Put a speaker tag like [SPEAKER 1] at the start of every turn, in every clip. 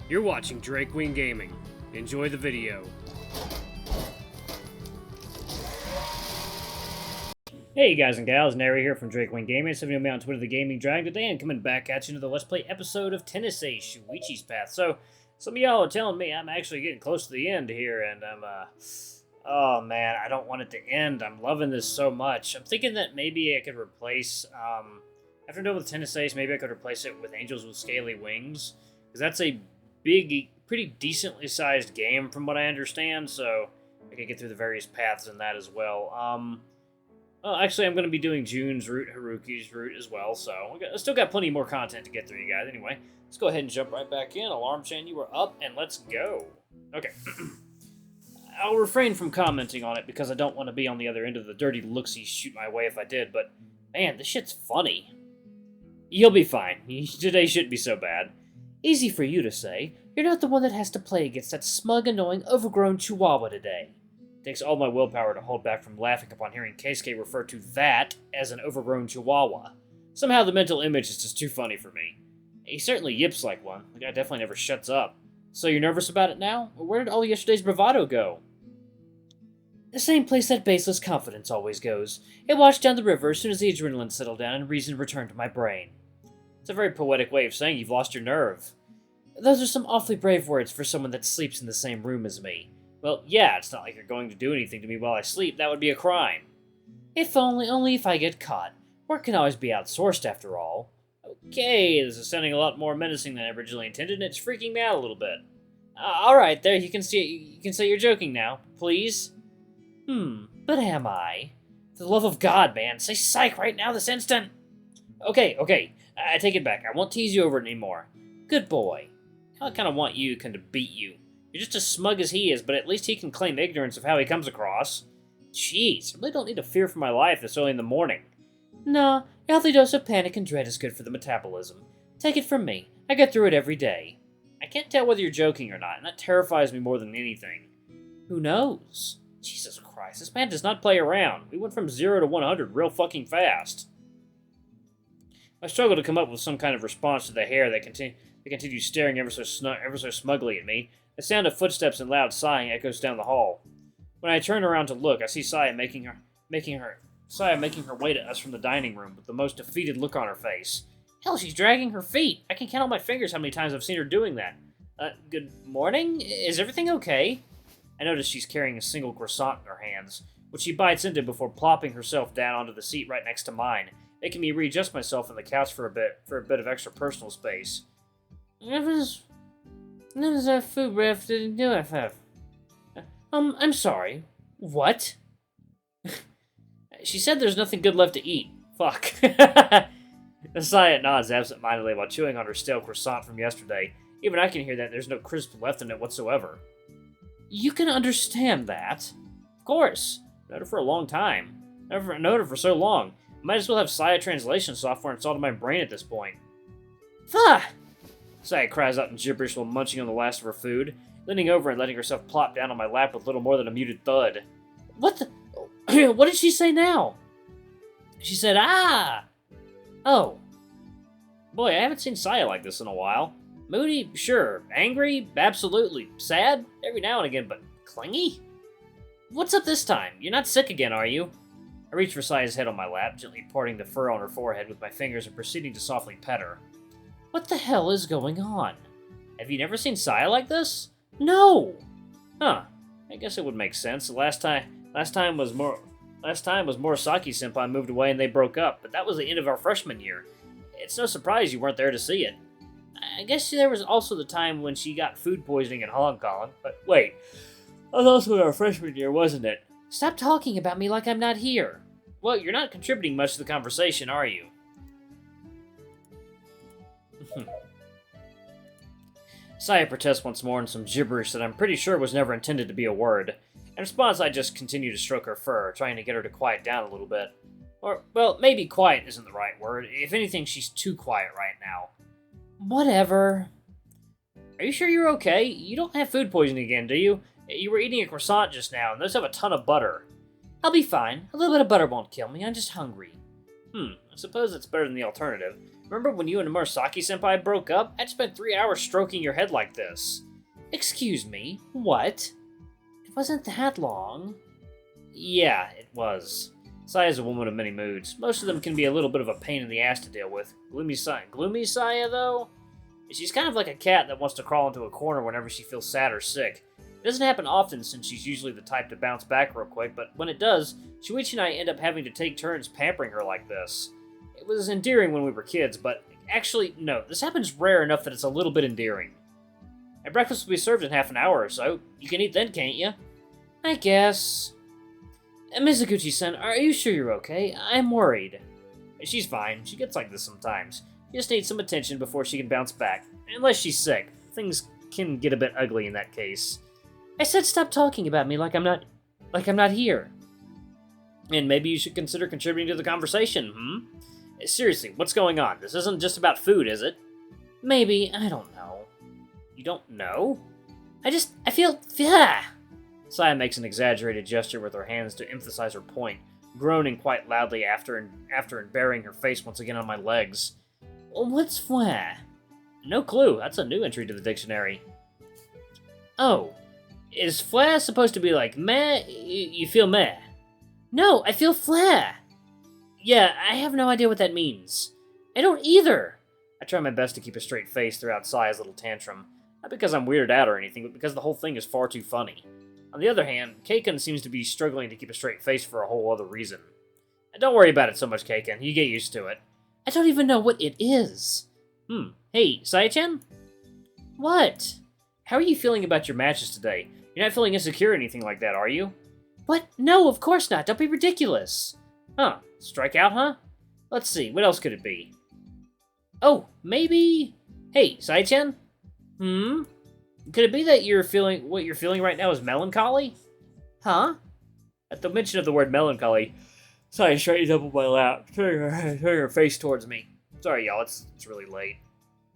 [SPEAKER 1] You're watching Kei-kun Gaming. Enjoy the video. Hey guys and gals, Nary here from Kei-kun Gaming. It's me on Twitter, the Gaming Dragon. Today I'm coming back at you into the Let's Play episode of Tennessee Shuichi's Path. So, some of y'all are telling me I'm actually getting close to the end here, and oh man, I don't want it to end. I'm loving this so much. I'm thinking that maybe I could replace, after I'm done with Tennessee, maybe I could replace it with Angels with Scaly Wings. Because that's a big, pretty decently sized game from what I understand, so I can get through the various paths in that as well. Well, actually, I'm going to be doing June's route, Haruki's route as well, so I still got plenty more content to get through, you guys. Anyway, let's go ahead and jump right back in. Alarm chain, you are up, and let's go. Okay. I'll refrain from commenting on it because I don't want to be on the other end of the dirty looks-y shoot my way if I did, but man, this shit's funny. You'll be fine. Today shouldn't be so bad. Easy for you to say. You're not the one that has to play against that smug, annoying, overgrown chihuahua today. It takes all my willpower to hold back from laughing upon hearing Keisuke refer to that as an overgrown chihuahua. Somehow the mental image is just too funny for me. He certainly yips like one. The guy definitely never shuts up. So you're nervous about it now? Where did all yesterday's bravado go? The same place that baseless confidence always goes. It washed down the river as soon as the adrenaline settled down and reason returned to my brain. It's a very poetic way of saying you've lost your nerve. Those are some awfully brave words for someone that sleeps in the same room as me. Well, yeah, it's not like you're going to do anything to me while I sleep. That would be a crime. If only if I get caught. Work can always be outsourced, after all. Okay, this is sounding a lot more menacing than I originally intended, and it's freaking me out a little bit. Alright, there, you can say you're joking now. Please? But am I? For the love of God, man, say psych right now this instant! Okay, I take it back. I won't tease you over it anymore. Good boy. I kind of want you to beat you. You're just as smug as he is, but at least he can claim ignorance of how he comes across. Jeez, I really don't need to fear for my life this early in the morning. No, a healthy dose of panic and dread is good for the metabolism. Take it from me. I get through it every day. I can't tell whether you're joking or not, and that terrifies me more than anything. Who knows? Jesus Christ, this man does not play around. We went from 0 to 100 real fucking fast. I struggle to come up with some kind of response to the hair that continues staring ever so smugly at me. The sound of footsteps and loud sighing echoes down the hall. When I turn around to look, I see Saya making her way to us from the dining room with the most defeated look on her face. Hell, she's dragging her feet. I can count on my fingers how many times I've seen her doing that. Good morning? Is everything okay? I notice she's carrying a single croissant in her hands, which she bites into before plopping herself down onto the seat right next to mine, making me readjust myself on the couch for a bit of extra personal space. There's a food ref didn't do it. I'm sorry. What? She said there's nothing good left to eat. Fuck. Saya nods absent-mindedly while chewing on her stale croissant from yesterday. Even I can hear that there's no crisp left in it whatsoever. You can understand that. Of course. Known her for a long time. Never known her for so long. I might as well have Saya translation software installed in my brain at this point. Fuh! Saya cries out in gibberish while munching on the last of her food, leaning over and letting herself plop down on my lap with little more than a muted thud. What the... What did she say now? She said, ah! Oh. Boy, I haven't seen Saya like this in a while. Moody? Sure. Angry? Absolutely. Sad? Every now and again, but clingy? What's up this time? You're not sick again, are you? I reach for Saya's head on my lap, gently parting the fur on her forehead with my fingers and proceeding to softly pet her. What the hell is going on? Have you never seen Saya like this? No! Huh. I guess it would make sense. Last time was Morisaki-senpai moved away and they broke up, but that was the end of our freshman year. It's no surprise you weren't there to see it. I guess there was also the time when she got food poisoning in Hong Kong, but wait. That was also our freshman year, wasn't it? Stop talking about me like I'm not here. Well, you're not contributing much to the conversation, are you? Saya protests once more in some gibberish that I'm pretty sure was never intended to be a word. In response, I just continue to stroke her fur, trying to get her to quiet down a little bit. Or, well, maybe quiet isn't the right word. If anything, she's too quiet right now. Whatever. Are you sure you're okay? You don't have food poisoning again, do you? You were eating a croissant just now, and those have a ton of butter. I'll be fine. A little bit of butter won't kill me. I'm just hungry. I suppose it's better than the alternative. Remember when you and Murasaki-senpai broke up? I'd spent 3 hours stroking your head like this. Excuse me, what? It wasn't that long. Yeah, it was. Saya is a woman of many moods. Most of them can be a little bit of a pain in the ass to deal with. Gloomy Saya, though? She's kind of like a cat that wants to crawl into a corner whenever she feels sad or sick. It doesn't happen often since she's usually the type to bounce back real quick, but when it does, Shuichi and I end up having to take turns pampering her like this. It was endearing when we were kids, but actually, no, this happens rare enough that it's a little bit endearing. And breakfast will be served in half an hour or so. You can eat then, can't you? I guess. Mizuguchi-san, are you sure you're okay? I'm worried. She's fine. She gets like this sometimes. She just needs some attention before she can bounce back. Unless she's sick. Things can get a bit ugly in that case. I said stop talking about me like I'm not here. And maybe you should consider contributing to the conversation, Seriously, what's going on? This isn't just about food, is it? Maybe. I don't know. You don't know? I feel... Saya makes an exaggerated gesture with her hands to emphasize her point, groaning quite loudly after and burying her face once again on my legs. What's flah? No clue. That's a new entry to the dictionary. Oh. Is flah supposed to be like meh? You feel meh? No, I feel flah. Yeah, I have no idea what that means. I don't either. I try my best to keep a straight face throughout Saya's little tantrum. Not because I'm weirded out or anything, but because the whole thing is far too funny. On the other hand, Kei-kun seems to be struggling to keep a straight face for a whole other reason. And don't worry about it so much, Kei-kun. You get used to it. I don't even know what it is. Hey, Saya-chan? What? How are you feeling about your matches today? You're not feeling insecure or anything like that, are you? What? No, of course not. Don't be ridiculous. Huh. Strike out, huh? Let's see. What else could it be? Oh, maybe... Hey, Saya-chan? Could it be that what you're feeling right now is melancholy? Huh? At the mention of the word melancholy, Saya straightens up on my lap, turning her face towards me. Sorry, y'all, it's really late.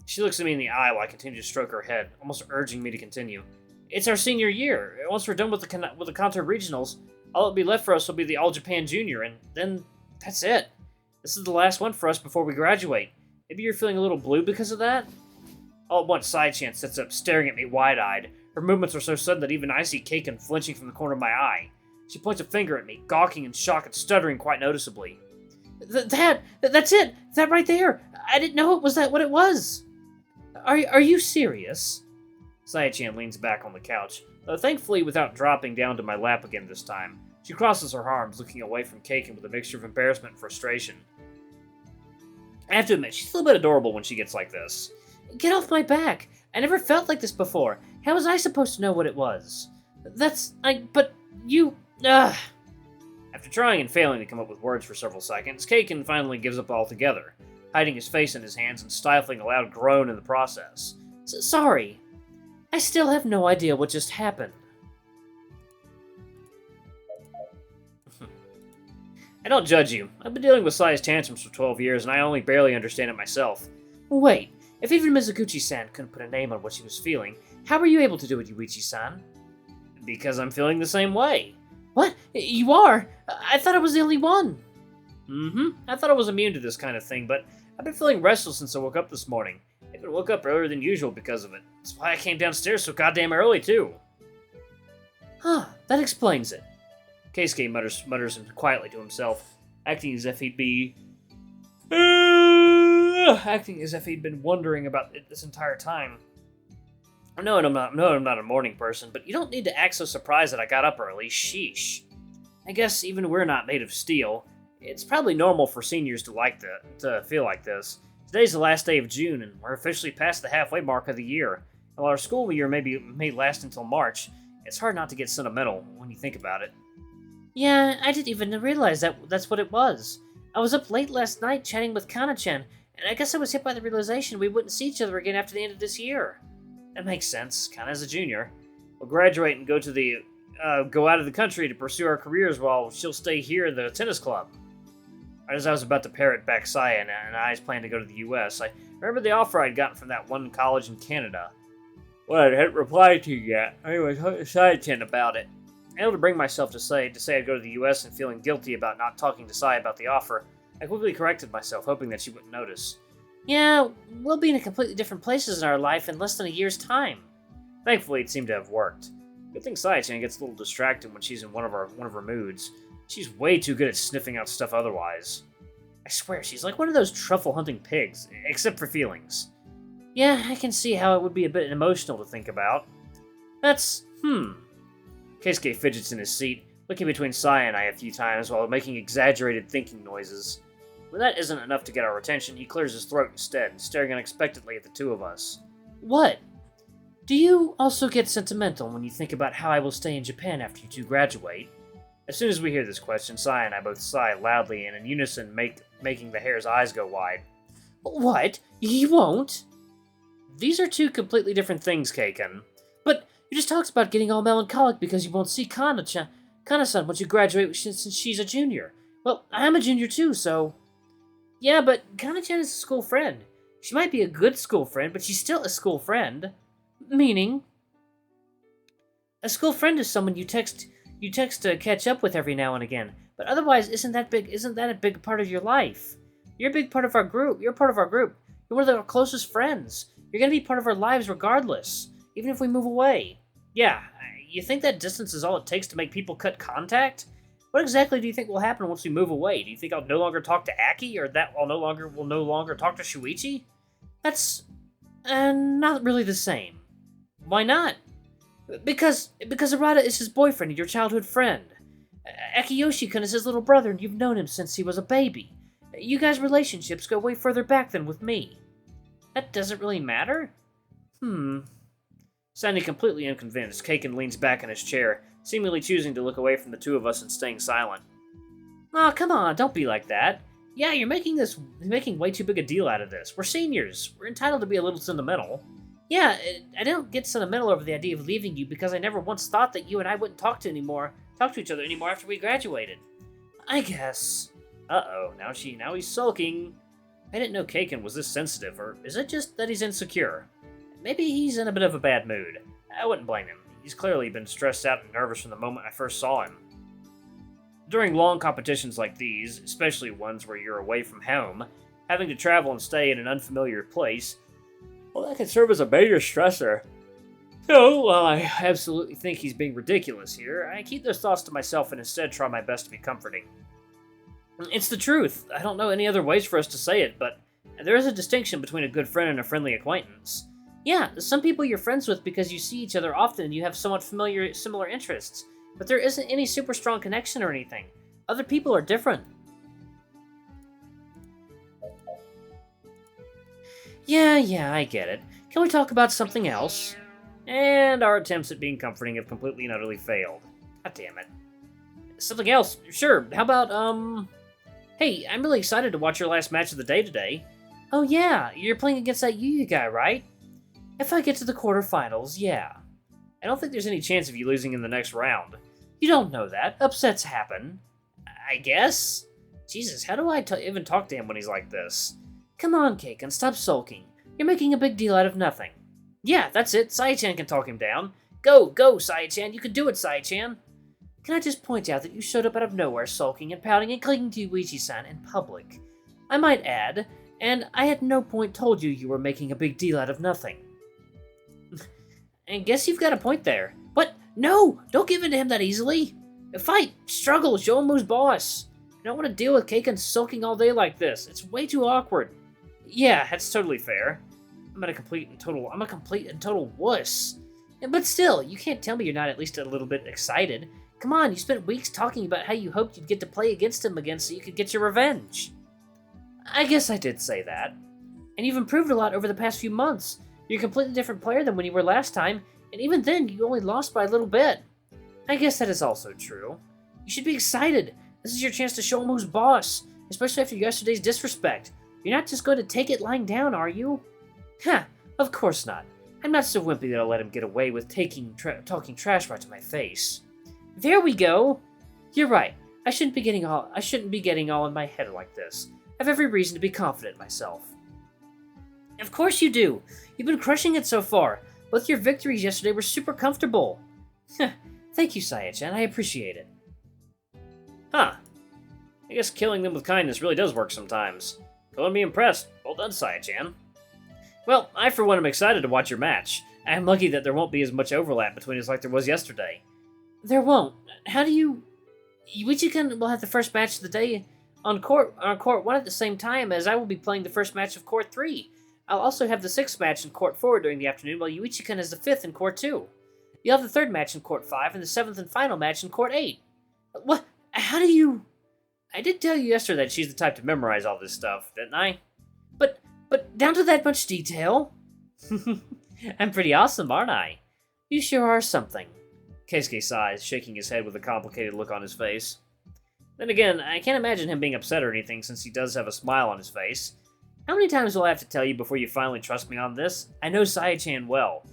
[SPEAKER 1] She looks at me in the eye while I continue to stroke her head, almost urging me to continue. It's our senior year. Once we're done with the Kanto Regionals, all that'll be left for us will be the All Japan Junior, and then that's it. This is the last one for us before we graduate. Maybe you're feeling a little blue because of that? All at once, Saya-chan sits up, staring at me wide-eyed. Her movements are so sudden that even I see Kei-kun flinching from the corner of my eye. She points a finger at me, gawking in shock and stuttering quite noticeably. That's it! That right there! I didn't know it was what it was! Are you serious? Saya-chan leans back on the couch, though thankfully without dropping down to my lap again this time. She crosses her arms, looking away from Kei-kun with a mixture of embarrassment and frustration. I have to admit, she's a little bit adorable when she gets like this. Get off my back! I never felt like this before. How was I supposed to know what it was? But you... After trying and failing to come up with words for several seconds, Kei-kun finally gives up altogether, hiding his face in his hands and stifling a loud groan in the process. Sorry. I still have no idea what just happened. I don't judge you. I've been dealing with Saya's tantrums for 12 years, and I only barely understand it myself. Wait, if even Mizuguchi-san couldn't put a name on what she was feeling, how were you able to do it, Yuichi-san? Because I'm feeling the same way. What? You are? I thought I was the only one. I thought I was immune to this kind of thing, but I've been feeling restless since I woke up this morning. I even woke up earlier than usual because of it. That's why I came downstairs so goddamn early, too. Huh, that explains it. Keisuke mutters quietly to himself, acting as if he'd been wondering about it this entire time. No, I'm not a morning person, but you don't need to act so surprised that I got up early. Sheesh. I guess even we're not made of steel. It's probably normal for seniors to feel like this. Today's the last day of June, and we're officially past the halfway mark of the year. While our school year may last until March, it's hard not to get sentimental when you think about it. Yeah, I didn't even realize that's what it was. I was up late last night chatting with Kana-chan, and I guess I was hit by the realization we wouldn't see each other again after the end of this year. That makes sense. Kana's a junior. We'll graduate and go out of the country to pursue our careers while she'll stay here in the tennis club. Right as I was about to parrot back Saya and I's plan to go to the U.S., I remember the offer I'd gotten from that one college in Canada. Well, I hadn't replied to you yet. I was excited about it. Able to bring myself to say I'd go to the U.S. and feeling guilty about not talking to Saya about the offer, I quickly corrected myself, hoping that she wouldn't notice. Yeah, we'll be in completely different places in our life in less than a year's time. Thankfully, it seemed to have worked. Good thing Sai-chan gets a little distracted when she's in one of her moods. She's way too good at sniffing out stuff otherwise. I swear, she's like one of those truffle-hunting pigs, except for feelings. Yeah, I can see how it would be a bit emotional to think about. Keisuke fidgets in his seat, looking between Sai and I a few times while making exaggerated thinking noises. When that isn't enough to get our attention, he clears his throat instead, staring unexpectedly at the two of us. What? Do you also get sentimental when you think about how I will stay in Japan after you two graduate? As soon as we hear this question, Sai and I both sigh loudly and in unison, making the hare's eyes go wide. What? You won't? These are two completely different things, Kei-kun. But you just talked about getting all melancholic because you won't see Kana-san once you graduate since she's a junior. Well, I'm a junior too, so... Yeah, but Kana-chan is a school friend. She might be a good school friend, but she's still a school friend. Meaning? A school friend is someone you text to catch up with every now and again. But otherwise, isn't that a big part of your life? You're a big part of our group. You're part of our group. You're one of our closest friends. You're gonna be part of our lives regardless, even if we move away. Yeah, you think that distance is all it takes to make people cut contact? What exactly do you think will happen once we move away? Do you think I'll no longer talk to Aki, or that will no longer talk to Shuichi? That's not really the same. Why not? Because Arata is his boyfriend and your childhood friend. Akiyoshi-kun is his little brother and you've known him since he was a baby. You guys' relationships go way further back than with me. That doesn't really matter? Sounding completely unconvinced, Kei-kun leans back in his chair, seemingly choosing to look away from the two of us and staying silent. Aw, come on, don't be like that. Yeah, you're making way too big a deal out of this. We're seniors. We're entitled to be a little sentimental. Yeah, I don't get sentimental over the idea of leaving you because I never once thought that you and I wouldn't talk to each other anymore after we graduated. I guess. Uh-oh, now he's sulking. I didn't know Kei-kun was this sensitive, or is it just that he's insecure? Maybe he's in a bit of a bad mood. I wouldn't blame him. He's clearly been stressed out and nervous from the moment I first saw him. During long competitions like these, especially ones where you're away from home, having to travel and stay in an unfamiliar place, well, that can serve as a major stressor. So, while I absolutely think he's being ridiculous here, I keep those thoughts to myself and instead try my best to be comforting. It's the truth. I don't know any other ways for us to say it, but there is a distinction between a good friend and a friendly acquaintance. Yeah, some people you're friends with because you see each other often and you have somewhat similar interests, but there isn't any super strong connection or anything. Other people are different. Yeah, I get it. Can we talk about something else? And our attempts at being comforting have completely and utterly failed. God damn it. Something else? Sure, how about, Hey, I'm really excited to watch your last match of the day today. Oh yeah, you're playing against that Yuya guy, right? If I get to the quarterfinals, yeah. I don't think there's any chance of you losing in the next round. You don't know that. Upsets happen. I guess? Jesus, how do I even talk to him when he's like this? Come on, Kei-kun, stop sulking. You're making a big deal out of nothing. Yeah, that's it. Sai-chan can talk him down. Go, Sai-chan. You can do it, Sai-chan. Can I just point out that you showed up out of nowhere sulking and pouting and clinging to Yuichi-san in public? I might add, and I at no point told you were making a big deal out of nothing. And guess you've got a point there. What? No! Don't give in to him that easily! Fight! Struggle! Show him who's boss! I don't want to deal with Kei-kun sulking all day like this. It's way too awkward. Yeah, that's totally fair. I'm a complete and total wuss. But still, you can't tell me you're not at least a little bit excited. Come on, you spent weeks talking about how you hoped you'd get to play against him again so you could get your revenge. I guess I did say that. And you've improved a lot over the past few months. You're a completely different player than when you were last time, and even then, you only lost by a little bit. I guess that is also true. You should be excited. This is your chance to show him who's boss, especially after yesterday's disrespect. You're not just going to take it lying down, are you? Ha! Of course not. I'm not so wimpy that I'll let him get away with talking trash right to my face. There we go! You're right. I shouldn't be getting all in my head like this. I have every reason to be confident in myself. Of course you do! You've been crushing it so far. Both your victories yesterday were super comfortable. Thank you, Saya-chan. I appreciate it. Huh. I guess killing them with kindness really does work sometimes. Go and be impressed. Well done, Saya-chan. Well, I for one am excited to watch your match. I'm lucky that there won't be as much overlap between us like there was yesterday. There won't. How do you... Yuichi-kun will have the first match of the day on court 1 at the same time as I will be playing the first match of court 3. I'll also have the 6th match in court 4 during the afternoon, while Yuichi-kun has the 5th in court 2. You'll have the 3rd match in court 5 and the 7th and final match in court 8. What? How do you... I did tell you yesterday that she's the type to memorize all this stuff, didn't I? But down to that much detail? I'm pretty awesome, aren't I? You sure are something. Keisuke sighs, shaking his head with a complicated look on his face. Then again, I can't imagine him being upset or anything since he does have a smile on his face. How many times will I have to tell you before you finally trust me on this? I know Saya-chan well.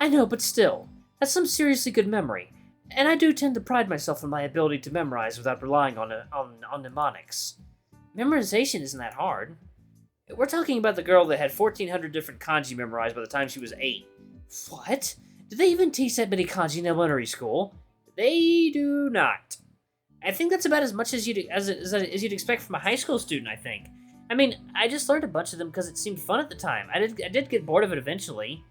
[SPEAKER 1] I know, but still, that's some seriously good memory. And I do tend to pride myself on my ability to memorize without relying on mnemonics. Memorization isn't that hard. We're talking about the girl that had 1,400 different kanji memorized by the time she was 8. What? Did they even teach that many kanji in elementary school? They do not. I think that's about as much as you'd expect from a high school student, I think. I mean, I just learned a bunch of them because it seemed fun at the time. I did get bored of it eventually.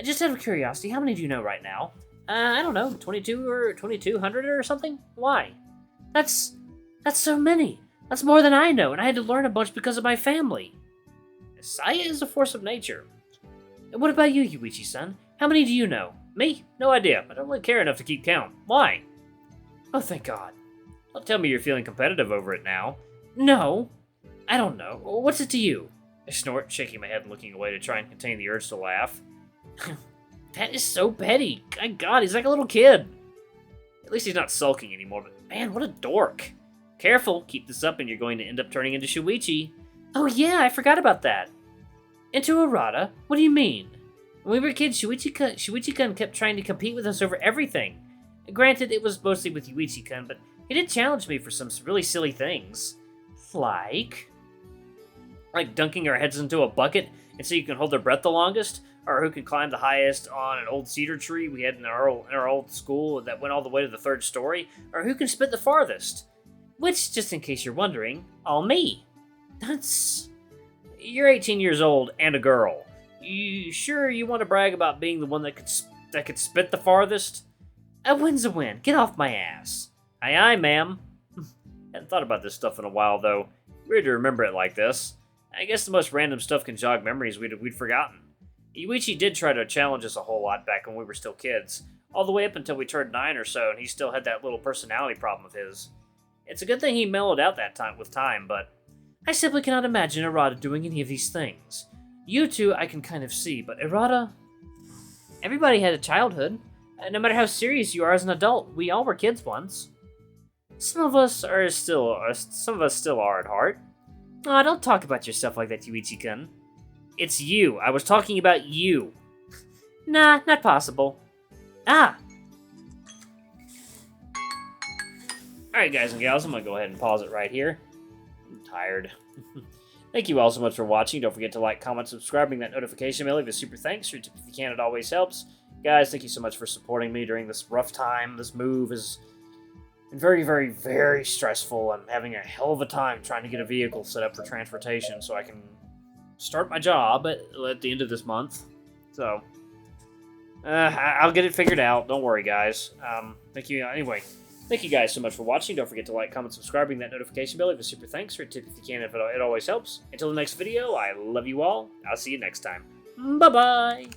[SPEAKER 1] Just out of curiosity, how many do you know right now? I don't know, 22 or 2,200 or something? Why? That's so many. That's more than I know, and I had to learn a bunch because of my family. Saya is a force of nature. And what about you, Yuichi-san? How many do you know? Me? No idea. I don't really care enough to keep count. Why? Oh, thank God. Don't tell me you're feeling competitive over it now. No. I don't know. What's it to you? I snort, shaking my head and looking away to try and contain the urge to laugh. That is so petty. My God, he's like a little kid. At least he's not sulking anymore, but man, what a dork. Careful, keep this up and you're going to end up turning into Shuichi. Oh yeah, I forgot about that. Into Arata? What do you mean? When we were kids, Shuichi-kun kept trying to compete with us over everything. Granted, it was mostly with Yuichi-kun, but he did challenge me for some really silly things. Like dunking our heads into a bucket and so you can hold their breath the longest, or who can climb the highest on an old cedar tree we had in our old school that went all the way to the 3rd story, or who can spit the farthest. Which, just in case you're wondering, all me. You're 18 years old and a girl. You sure you want to brag about being the one that could spit the farthest? A win's a win. Get off my ass. Aye aye, ma'am. Hadn't thought about this stuff in a while, though. Weird to remember it like this. I guess the most random stuff can jog memories we'd forgotten. Yuichi did try to challenge us a whole lot back when we were still kids, all the way up until we turned 9 or so, and he still had that little personality problem of his. It's a good thing he mellowed out that time with time, but I simply cannot imagine Arata doing any of these things. You two I can kind of see, but Arata... Everybody had a childhood. No matter how serious you are as an adult, we all were kids once. Some of us still are at heart. Aw, don't talk about yourself like that, Yuichi-kun. It's you. I was talking about you. Nah, not possible. Ah! Alright, guys and gals, I'm gonna go ahead and pause it right here. I'm tired. Thank you all so much for watching. Don't forget to like, comment, subscribe, ring that notification bell. Leave a super thanks. Your tip if you can, it always helps. Guys, thank you so much for supporting me during this rough time. This move has been very, very, very stressful. I'm having a hell of a time trying to get a vehicle set up for transportation so I can start my job at the end of this month. So, I'll get it figured out. Don't worry, guys. Thank you. Anyway, thank you guys so much for watching. Don't forget to like, comment, subscribe, ring that notification bell. Leave a super thanks or a tip if you can. If it always helps. Until the next video, I love you all. I'll see you next time. Bye-bye.